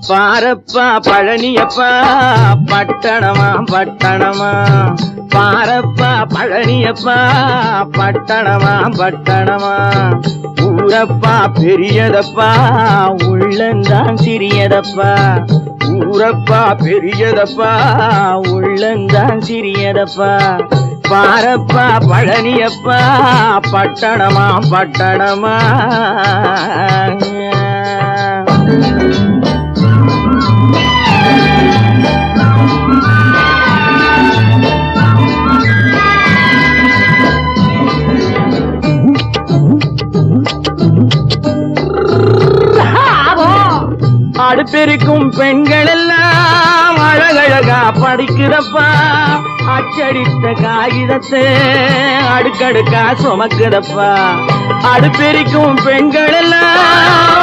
பாரப்பா பழனியப்பா பட்டணமா பட்டணமா பாரப்பா பழனியப்பா பட்டணமா பட்டணமா ஊரப்பா பெரியதப்பா உள்ளந்தான் சிறியதப்பா ஊரப்பா பெரியதப்பா உள்ளந்தான் சிறியதப்பா பாரப்பா பழனியப்பா பட்டணமா பட்டணமா அடுப்பெருக்கும் பெண்கள் எல்லாம் அழகழகா படிக்கிறப்பா அச்சடித்த காகிதத்தை அடுக்கடுக்கா சுமக்குதப்பா அடுப்பெருக்கும் பெண்கள் எல்லாம்